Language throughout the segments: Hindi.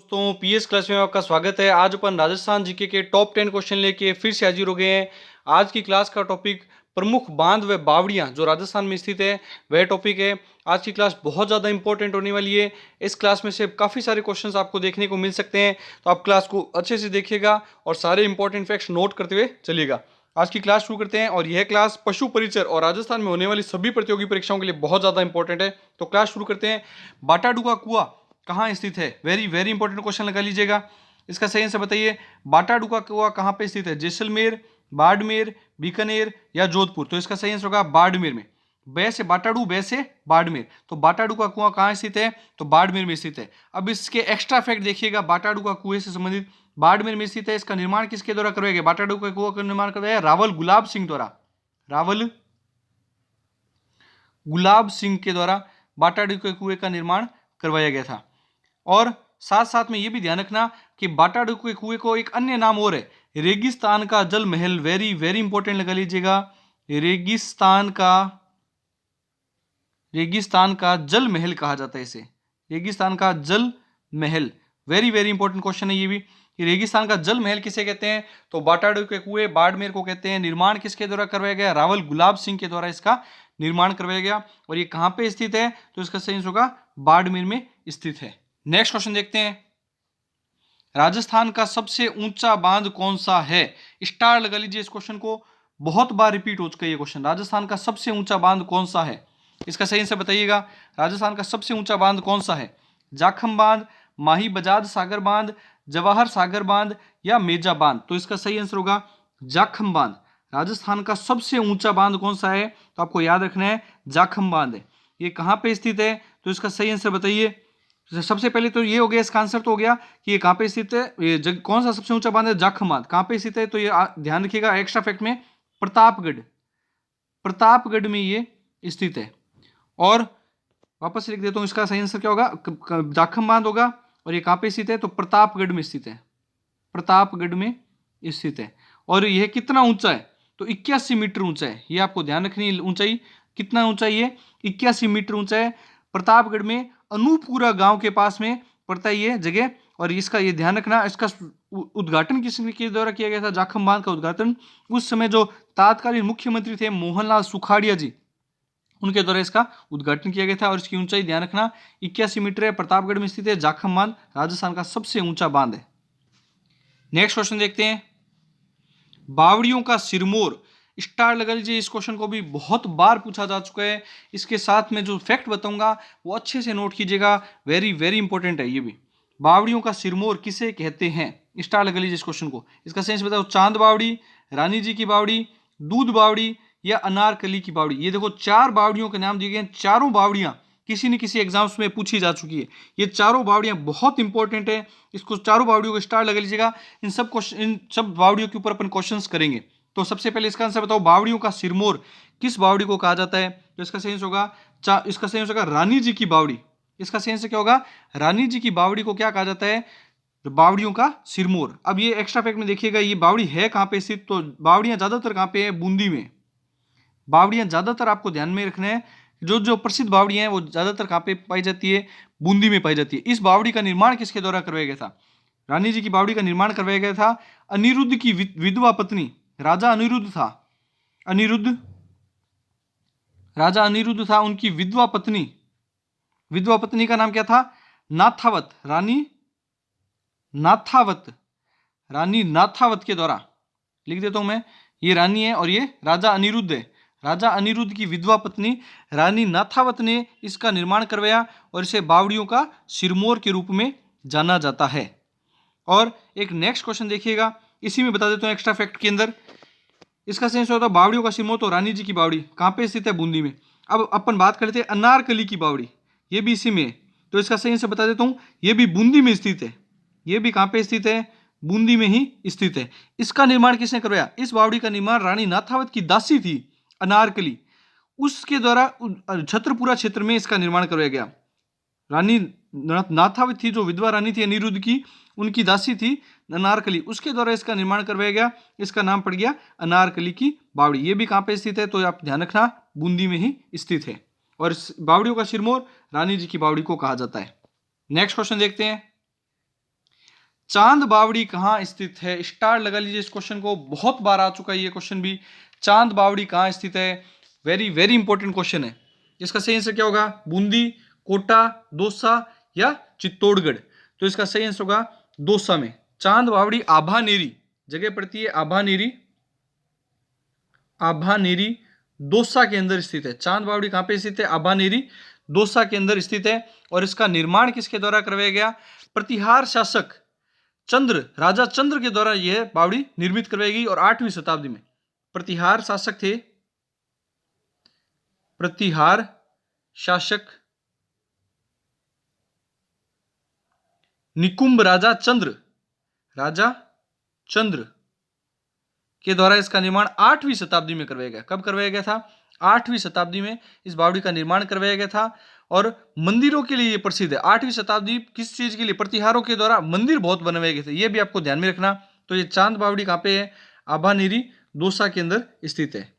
दोस्तों पीएस क्लास में आपका स्वागत है। आज अपन राजस्थान जीके के टॉप 10 क्वेश्चन लेके फिर से हाजिर हो गए हैं। आज की क्लास का टॉपिक प्रमुख बांध व बावड़ियां जो राजस्थान में स्थित है वह टॉपिक है। आज की क्लास बहुत ज़्यादा इंपॉर्टेंट होने वाली है। इस क्लास में से काफ़ी सारे क्वेश्चंस आपको देखने को मिल सकते हैं, तो आप क्लास को अच्छे से देखिएगा और सारे इंपॉर्टेंट फैक्ट्स नोट करते हुए चलिएगा। आज की क्लास शुरू करते हैं और यह क्लास पशु परिचर और राजस्थान में होने वाली सभी प्रतियोगी परीक्षाओं के लिए बहुत ज़्यादा इंपॉर्टेंट है। तो क्लास शुरू करते हैं। बाटाडू कुआं कहाँ स्थित है? वेरी वेरी इंपॉर्टेंट क्वेश्चन लगा लीजिएगा। इसका सही आंसर बताइए। बाटाडू कुआं कहाँ पे स्थित है? जैसलमेर, बाड़मेर, बीकानेर या जोधपुर? तो इसका सही आंसर होगा बाड़मेर में। बै से बाटाडू, बै से बाड़मेर। तो बाटाडू का कुआं कहाँ स्थित है? तो बाड़मेर में स्थित है। अब इसके एक्स्ट्रा फैक्ट देखिएगा। बाटाडू का कुएं से संबंधित बाड़मेर में स्थित है। इसका निर्माण किसके द्वारा करवाया गया? बाटाडू का कुआं का निर्माण करवाया रावल गुलाब सिंह द्वारा। रावल गुलाब सिंह के द्वारा बाटाडू के कुएं का निर्माण करवाया गया था। और साथ साथ में यह भी ध्यान रखना कि बाटाडू के कुएं को एक अन्य नाम और है, रेगिस्तान का जल महल। वेरी वेरी इंपॉर्टेंट लगा लीजिएगा। रेगिस्तान का जल महल कहा जाता है इसे। रेगिस्तान का जल महल वेरी वेरी इंपॉर्टेंट क्वेश्चन है ये भी कि रेगिस्तान का जल महल किसे कहते हैं? तो बाटाडू के कुएं बाड़मेर को कहते हैं। निर्माण किसके द्वारा करवाया गया? रावल गुलाब सिंह के द्वारा इसका निर्माण करवाया गया। और ये कहां पे स्थित है? तो इसका सही होगा बाड़मेर में स्थित है। नेक्स्ट क्वेश्चन देखते हैं। राजस्थान का सबसे ऊंचा बांध कौन सा है? स्टार लगा लीजिए इस क्वेश्चन को, बहुत बार रिपीट हो चुका है ये क्वेश्चन। राजस्थान का सबसे ऊंचा बांध कौन सा है? इसका सही आंसर बताइएगा। राजस्थान का सबसे ऊंचा बांध कौन सा है? जाखम बांध, माही बजाज सागर बांध, जवाहर सागर बांध या मेजा बांध? तो इसका सही आंसर होगा जाखम बांध। राजस्थान का सबसे ऊंचा बांध कौन सा है? तो आपको याद रखना है जाखम बांध है। ये कहां पे स्थित है? तो इसका सही आंसर बताइए। सबसे पहले तो ये हो गया, इसका आंसर तो हो गया कि ये कहां पे स्थित है। ये कौन सा सबसे ऊंचा बांध है? जाखम बांध। कहां पे स्थित है? तो ये ध्यान रखिएगा एक्स्ट्रा फैक्ट में, प्रतापगढ़। प्रतापगढ़ में ये स्थित है। और वापस लिख देता हूं, इसका सही आंसर क्या होगा? जाखम बांध होगा। और ये कहां पे स्थित है? तो प्रतापगढ़ में स्थित है। प्रतापगढ़ में स्थित है। और यह कितना ऊंचा है? तो 81 मीटर ऊंचा है। ये आपको ध्यान रखनी है ऊंचाई। कितना ऊंचाई है? 81 मीटर ऊंचा है। प्रतापगढ़ में अनूपपुरा गांव के पास में पड़ता है ये जगह। और इसका ये ध्यान रखना, इसका उद्घाटन किसके द्वारा किया गया था? जाखम बांध का उद्घाटन उस समय जो तत्कालीन मुख्यमंत्री थे मोहनलाल सुखाड़िया जी, उनके द्वारा इसका उद्घाटन किया गया था। और इसकी ऊंचाई ध्यान रखना 81 मीटर है। प्रतापगढ़ में स्थित है। जाखम बांध राजस्थान का सबसे ऊंचा बांध है। नेक्स्ट क्वेश्चन देखते हैं। बावड़ियों का सिरमौर, स्टार लगा लीजिए। इस क्वेश्चन को भी बहुत बार पूछा जा चुका है। इसके साथ में जो फैक्ट बताऊंगा वो अच्छे से नोट कीजिएगा। वेरी वेरी इंपॉर्टेंट है ये भी। बावड़ियों का सिरमौर किसे कहते हैं? स्टार लगा लीजिए इस क्वेश्चन को। इसका सेंस बताओ। चांद बावड़ी, रानी जी की बावड़ी, दूध बावड़ी या अनारकली की बावड़ी? ये देखो 4 बावड़ियों के नाम दिए गए हैं। चारों बावड़ियां किसी न किसी एग्जाम्स में पूछी जा चुकी है। ये चारों बावड़ियां बहुत इंपॉर्टेंट है। इसको चारों बावड़ियों को स्टार लगा लीजिएगा। इन सब बावड़ियों के ऊपर अपन क्वेश्चंस करेंगे। तो सबसे पहले इसका आंसर बताओ। बावड़ियों का सिरमौर किस बावड़ी को कहा जाता है? तो इसका सही आंसर होगा इसका सही आंसर होगा रानी जी की बावड़ी। इसका सही आंसर क्या होगा? रानी जी की बावड़ी को क्या कहा जाता है? बावड़ियों का सिरमौर। अब ये एक्स्ट्रा फैक्ट में देखिएगा, ये बावड़ी है कहां पे स्थित? तो बावड़ियां ज्यादातर कहां पे है? बूंदी में। बावड़ियां ज्यादातर आपको ध्यान में रखना है, जो जो प्रसिद्ध बावड़ियां हैं वो ज्यादातर कहां पे पाई जाती है? बूंदी में पाई जाती है। इस बावड़ी का निर्माण किसके द्वारा करवाया गया था? रानी जी की बावड़ी का निर्माण करवाया गया था अनिरुद्ध की विधवा पत्नी, राजा अनिरुद्ध था। अनिरुद्ध, राजा अनिरुद्ध था, उनकी विधवा पत्नी, विधवा पत्नी का नाम क्या था? नाथावत, रानी नाथावत। रानी नाथावत के द्वारा, लिख देता हूं मैं, ये रानी है और ये राजा अनिरुद्ध है। राजा अनिरुद्ध की विधवा पत्नी रानी नाथावत ने इसका निर्माण करवाया और इसे बावड़ियों का सिरमौर के रूप में जाना जाता है। और एक नेक्स्ट क्वेश्चन देखिएगा, इसी में बता देता हूं एक्स्ट्रा फैक्ट के अंदर। इसका सेंस होता है बावड़ियों का सिरमौर। तो रानी जी की बावड़ी कहां पे स्थित है? बूंदी में। अब अपन बात करते हैं अनारकली की बावड़ी, ये भी इसी में है। तो इसका सही से बता देता हूं, ये भी बूंदी में स्थित है। ये भी कहां पे स्थित है? बूंदी में ही स्थित है। इसका निर्माण किसने करवाया? इस बावड़ी का निर्माण रानी नाथावत की दासी थी अनारकली, उसके द्वारा छत्रपुरा क्षेत्र में इसका निर्माण करवाया गया। रानी नाथावत थी जो विधवा रानी थी अनिरुद्ध की, उनकी दासी थी अनारकली, उसके द्वारा इसका निर्माण करवाया गया। इसका नाम पड़ गया अनारकली की बावड़ी। ये भी कहां पे स्थित है? तो आप ध्यान रखना बूंदी में ही स्थित है। और इस बावड़ियों का सिरमौर रानी जी की बावड़ी को कहा जाता है। नेक्स्ट क्वेश्चन देखते हैं। चांद बावड़ी कहाँ स्थित है? स्टार लगा लीजिए इस क्वेश्चन को, बहुत बार आ चुका है ये क्वेश्चन भी। चांद बावड़ी कहाँ स्थित है? वेरी वेरी इंपॉर्टेंट क्वेश्चन है। इसका सही आंसर क्या होगा? बूंदी, कोटा, दौसा या चित्तौड़गढ़? तो इसका सही आंसर होगा दौसा में। चांद बावड़ी आभानेरी जगह पड़ती है, आभानेरी, आभानेरी दौसा के अंदर स्थित है। चांद बावड़ी कहां पे स्थित है? आभानेरी दौसा के अंदर स्थित है। और इसका निर्माण किसके द्वारा करवाया गया? प्रतिहार शासक चंद्र, राजा चंद्र के द्वारा यह बावड़ी निर्मित करवाई गई और 8वीं शताब्दी में। प्रतिहार शासक थे, प्रतिहार शासक निकुंभ राजा चंद्र, राजा चंद्र के द्वारा इसका निर्माण 8वीं शताब्दी में करवाया गया। कब करवाया गया था? 8वीं शताब्दी में इस बावड़ी का निर्माण करवाया गया था। और मंदिरों के लिए ये प्रसिद्ध है। 8वीं शताब्दी किस चीज के लिए? प्रतिहारों के द्वारा मंदिर बहुत बनवाए गए थे, ये भी आपको ध्यान में रखना। तो ये चांद बावड़ी कहां पे है? आभानेरी दौसा के अंदर स्थित है।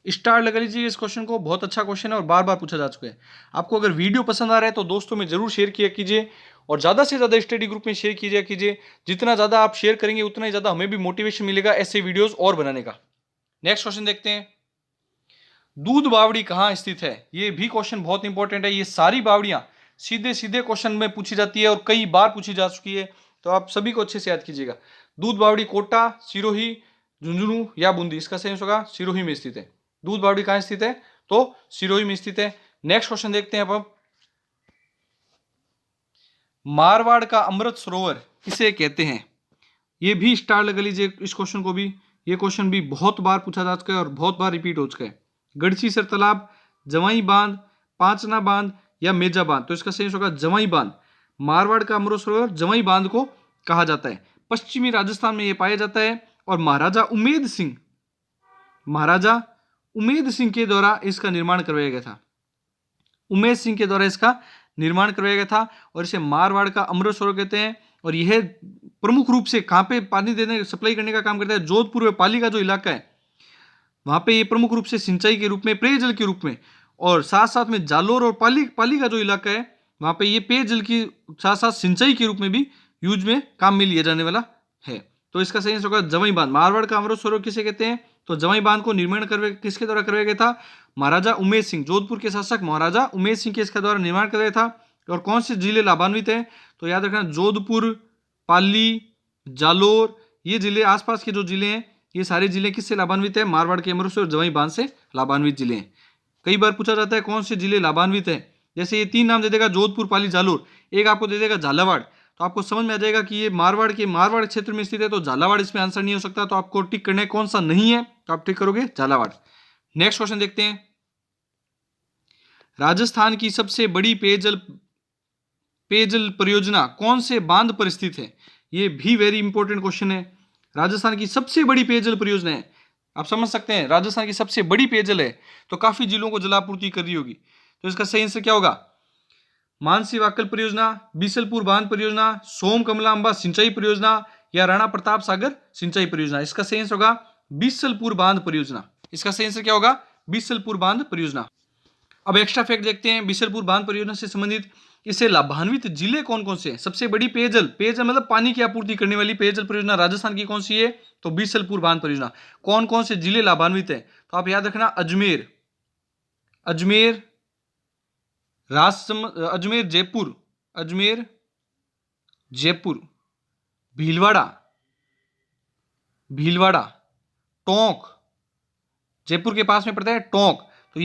स्टार लगा लीजिए इस क्वेश्चन को, बहुत अच्छा क्वेश्चन है और बार बार पूछा जा चुका है। आपको अगर वीडियो पसंद आ रहा है तो दोस्तों में जरूर शेयर किया कीजिए और ज्यादा से ज्यादा स्टडी ग्रुप में शेयर कीजिए। जितना ज्यादा आप शेयर करेंगे उतना ही ज्यादा हमें भी मोटिवेशन मिलेगा ऐसे वीडियोस और बनाने का। नेक्स्ट क्वेश्चन देखते हैं। दूध बावड़ी कहां स्थित है? ये भी क्वेश्चन बहुत इंपॉर्टेंट है। ये सारी बावड़ियां सीधे सीधे क्वेश्चन में पूछी जाती है और कई बार पूछी जा चुकी है, तो आप सभी को अच्छे से याद कीजिएगा। दूध बावड़ी कोटा, सिरोही, झुंझुनू या बूंदी? इसका सही होगा सिरोही में स्थित है। दूध बावड़ी कहां स्थित है? तो सिरोही में स्थित है। नेक्स्ट क्वेश्चन देखते हैं अब। मारवाड़ का अमृत सरोवर किसे कहते हैं? ये भी स्टार लगा लीजिए इस क्वेश्चन को भी। ये क्वेश्चन भी बहुत बार पूछा जा चुका है और बहुत बार रिपीट हो चुका है। गढ़सीसर तालाब, जवाई बांध, पांचना बांध या मेजा बांध? तो इसका सही होगा जवाई बांध। मारवाड़ का अमृत सरोवर जवाई बांध को कहा जाता है। पश्चिमी राजस्थान में यह पाया जाता है और महाराजा उमेद सिंह, महाराजा उमेद सिंह के द्वारा इसका निर्माण करवाया गया था। उमेद सिंह के द्वारा इसका निर्माण करवाया गया था और इसे मारवाड़ का अमृत सरोवर कहते हैं। और यह प्रमुख रूप से कहां पे पानी देने, सप्लाई करने का काम करता है? जोधपुर व पाली का जो इलाका है वहां पे ये प्रमुख रूप से सिंचाई के रूप में, पेयजल के रूप में, और साथ साथ में जालोर और पाली का जो इलाका है वहां पे ये पेयजल की साथ साथ सिंचाई के रूप में भी यूज में काम में लिया जाने वाला है। तो इसका सही होगा जवाई बांध। मारवाड़ का अमृत सरोवर किसे कहते हैं? तो जवाई बांध को निर्माण किसके द्वारा करवाया गया था? महाराजा उमेद सिंह, जोधपुर के शासक महाराजा उमेद सिंह के इसका द्वारा निर्माण करवाया था। और कौन से जिले लाभान्वित है? तो याद रखना जोधपुर, पाली, जालोर, ये जिले आसपास के जो जिले हैं ये सारे जिले किससे लाभान्वित है? मारवाड़ के अमृत सरोवर जवाई बांध से लाभान्वित जिले हैं। कई बार पूछा जाता है कौन से जिले लाभान्वित है। जैसे ये 3 नाम दे देगा, जोधपुर, पाली, जालोर, एक आपको दे देगा झालावाड़, तो आपको समझ में आ जाएगा कि ये मारवाड़ क्षेत्र में स्थित है। तो झालावाड़ इसमें आंसर नहीं हो सकता, तो आपको टिक करना है कौन सा नहीं है, तो आप टिक करोगे झालावाड़। नेक्स्ट क्वेश्चन देखते हैं। राजस्थान की सबसे बड़ी पेयजल परियोजना कौन से बांध पर स्थित है? ये भी वेरी इंपॉर्टेंट क्वेश्चन है। राजस्थान की सबसे बड़ी पेयजल परियोजना है, आप समझ सकते हैं राजस्थान की सबसे बड़ी पेयजल है तो काफी जिलों को जलापूर्ति कर रही होगी। तो इसका सही आंसर क्या होगा? मानसी वाकल परियोजना, बीसलपुर बांध परियोजना, सोम कमलांबा सिंचाई परियोजना या राणा प्रताप सागर सिंचाई परियोजना? इसका सही आंसर होगा बीसलपुर बांध परियोजना। इसका सही आंसर क्या होगा? बीसलपुर बांध परियोजना। अब एक्स्ट्रा फैक्ट देखते हैं बीसलपुर बांध परियोजना से संबंधित। इससे लाभान्वित जिले कौन कौन से हैं? सबसे बड़ी पेयजल मतलब पानी की आपूर्ति करने वाली पेयजल परियोजना राजस्थान की कौन सी है? तो बीसलपुर बांध परियोजना। कौन कौन से जिले लाभान्वित है? तो आप याद रखना अजमेर, अजमेर, जयपुर, भीलवाड़ा, टोंक, जयपुर के पास में पड़ता है टोंक। तो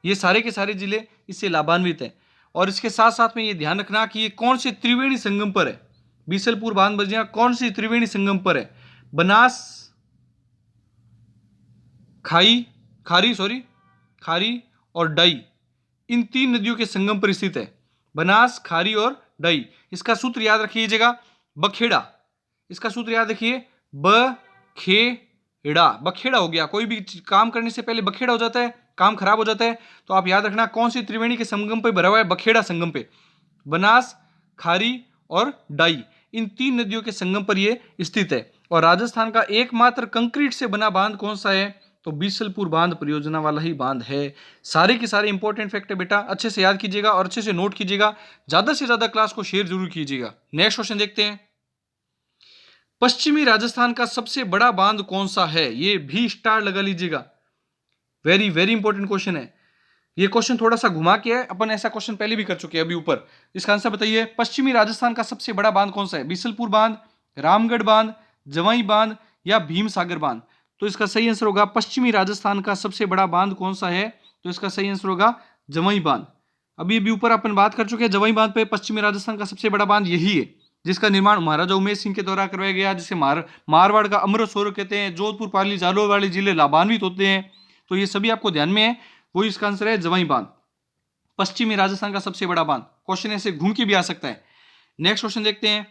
ये सारे के सारे जिले इससे लाभान्वित है। और इसके साथ साथ में ये ध्यान रखना कि ये कौन से त्रिवेणी संगम पर है? बीसलपुर बांध परियोजना कौन सी त्रिवेणी संगम पर है? बनास, खारी और डाई, इन 3 नदियों के संगम पर स्थित है। बनास, खारी और डाई। इसका सूत्र याद रखिएगा बखेड़ा। इसका सूत्र याद रखिए बखेड़ा हो गया। कोई भी काम करने से पहले बखेड़ा हो जाता है, काम खराब हो जाता है। तो आप याद रखना कौन सी त्रिवेणी के संगम पे भरा हुआ है? बखेड़ा संगम पे। बनास, खारी और डाई, इन 3 नदियों के संगम पर यह स्थित है। और राजस्थान का एकमात्र कंक्रीट से बना बांध कौन सा है? तो बीसलपुर बांध परियोजना वाला ही बांध है। सारे के सारे इंपॉर्टेंट फैक्ट है बेटा, अच्छे से याद कीजिएगा और अच्छे से नोट कीजिएगा, ज्यादा से ज्यादा क्लास को शेयर जरूर कीजिएगा। नेक्स्ट क्वेश्चन देखते हैं, पश्चिमी राजस्थान का सबसे बड़ा बांध कौन सा है? ये भी स्टार लगा लीजिएगा, वेरी वेरी इंपॉर्टेंट क्वेश्चन है। ये क्वेश्चन थोड़ा सा घुमा के है, अपन ऐसा क्वेश्चन पहले भी कर चुके हैं अभी ऊपर। इसका आंसर बताइए, पश्चिमी राजस्थान का सबसे बड़ा बांध कौन सा है? बीसलपुर बांध, रामगढ़ बांध, जवाई बांध या भीम सागर बांध? तो इसका सही आंसर होगा पश्चिमी राजस्थान का सबसे बड़ा बांध कौन सा है? तो इसका सही आंसर होगा जवाई बांध। अभी ऊपर अपन बात कर चुके हैं जवाई बांध पे, पश्चिमी राजस्थान का सबसे बड़ा बांध यही है, जिसका निर्माण महाराजा उमेश सिंह के द्वारा करवाया गया, जिसे मारवाड़ का अमृत सरोवर कहते हैं। जोधपुर, पाली, झालावाड़ वाले जिले लाभान्वित होते हैं। तो ये सभी आपको ध्यान में है, वही इसका आंसर है जवाई बांध, पश्चिमी राजस्थान का सबसे बड़ा बांध। क्वेश्चन ऐसे घूम के भी आ सकता है। नेक्स्ट क्वेश्चन देखते हैं,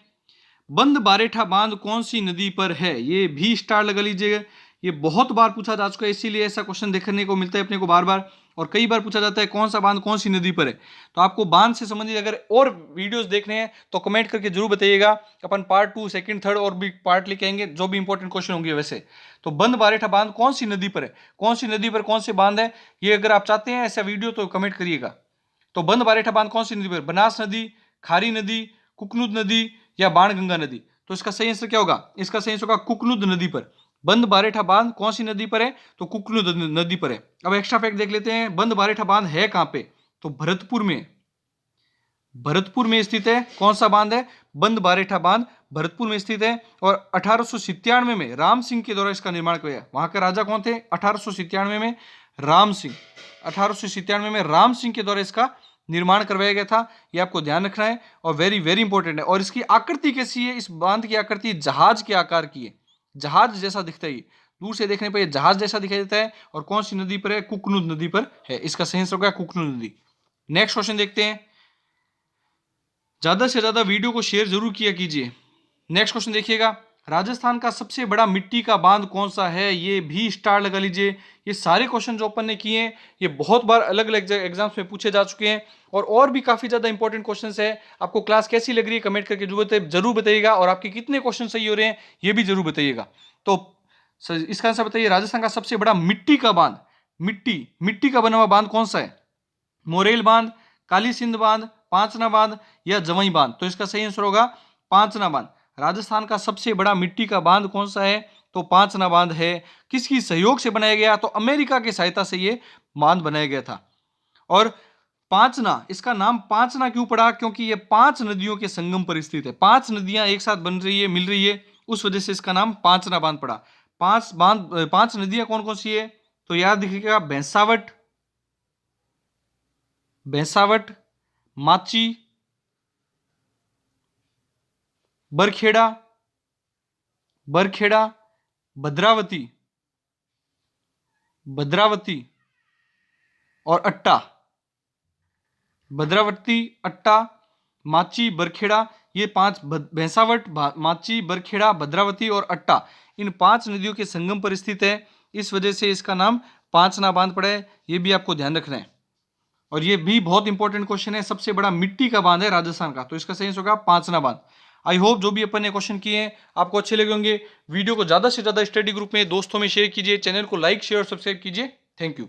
बंद बारेठा बांध कौन सी नदी पर है? ये भी स्टार लगा लीजिएगा, ये बहुत बार पूछा जा चुका है, इसीलिए ऐसा क्वेश्चन देखने को मिलता है अपने को बार बार, और कई बार पूछा जाता है कौन सा बांध कौन सी नदी पर है। तो आपको बांध से संबंधित अगर और वीडियोस देखने हैं तो कमेंट करके जरूर बताइएगा, अपन पार्ट 2, सेकंड, थर्ड और भी पार्ट लेके आएंगे, जो भी इंपॉर्टेंट क्वेश्चन होंगे वैसे। तो बंद बारेठा बांध कौन सी नदी पर है, कौन सी नदी पर कौन से बांध है, ये अगर आप चाहते हैं ऐसा वीडियो तो कमेंट करिएगा। तो बंद बारेठा बांध कौन सी नदी पर? बनास नदी, खारी नदी, कुकनुद नदी या बाणगंगा नदी? तो इसका सही आंसर क्या होगा? इसका सही आंसर होगा कुकनुद नदी पर। बंद बारेठा बांध कौन सी नदी पर है? तो कुकनुद नदी पर है। अब एक्स्ट्रा फैक्ट देख लेते हैं, बंद बारेठा बांध है कहां पे? तो भरतपुर में, भरतपुर में स्थित है। कौन सा बांध है? बंद बारेठा बांध भरतपुर में स्थित है। और 1897 में राम सिंह के द्वारा इसका निर्माण किया गया। वहां के राजा कौन थे? 1897 में राम सिंह, 1897 में राम सिंह के द्वारा इसका निर्माण करवाया गया था। ये आपको ध्यान रखना है और वेरी वेरी इंपॉर्टेंट है। और इसकी आकृति कैसी है? इस बांध की आकृति जहाज के आकार की है, जहाज जैसा दिखता है, दूर से देखने पर यह जहाज जैसा दिखाई देता है। और कौन सी नदी पर है? कुकनुद नदी पर है। इसका सही आंसर होगा कुकनुद नदी। नेक्स्ट क्वेश्चन देखते हैं, ज्यादा से ज्यादा वीडियो को शेयर जरूर किया कीजिए। नेक्स्ट क्वेश्चन देखिएगा, राजस्थान का सबसे बड़ा मिट्टी का बांध कौन सा है? ये भी स्टार लगा लीजिए। ये सारे क्वेश्चन जो अपन ने किए हैं ये बहुत बार अलग अलग एग्जाम्स में पूछे जा चुके हैं, और भी काफी ज्यादा इंपॉर्टेंट क्वेश्चंस है। आपको क्लास कैसी लग रही है कमेंट करके जरूर बताइएगा, और आपके कितने क्वेश्चन सही हो रहे हैं ये भी जरूर बताइएगा। तो इसका आंसर बताइए, राजस्थान का सबसे बड़ा मिट्टी का बांध, मिट्टी का बना हुआ बांध कौन सा है? मोरेल बांध, काली सिंध बांध, पांचना बांध या जवाई बांध? तो इसका सही आंसर होगा पांचना बांध। राजस्थान का सबसे बड़ा मिट्टी का बांध कौन सा है? तो पांचना बांध है। किसकी सहयोग से बनाया गया? तो अमेरिका की सहायता से ये बांध बनाया गया था। और पांचना, इसका नाम पांचना क्यों पड़ा? क्योंकि ये 5 नदियों के संगम पर स्थित है। 5 नदियां एक साथ बन रही है, मिल रही है, उस वजह से इसका नाम पांचना बांध पड़ा। 5 नदियां कौन कौन सी है? तो याद रखिएगा, भैंसावट, माची, बरखेड़ा, भद्रावती और अट्टा। भद्रावती, अट्टा, माची, बरखेड़ा, ये 5, भैंसावट, माची, बरखेड़ा, भद्रावती और अट्टा, इन 5 नदियों के संगम पर स्थित है। इस वजह से इसका नाम पांचना बांध पड़ा है। ये भी आपको ध्यान रखना है। और ये भी बहुत इंपॉर्टेंट क्वेश्चन है, सबसे बड़ा मिट्टी का बांध है राजस्थान का, तो इसका सही होगा पांचना बांध। आई होप जो भी अपन ने क्वेश्चन किए हैं आपको अच्छे लगे होंगे। वीडियो को ज्यादा से ज्यादा स्टडी ग्रुप में दोस्तों में शेयर कीजिए, चैनल को लाइक शेयर और सब्सक्राइब कीजिए। Thank you.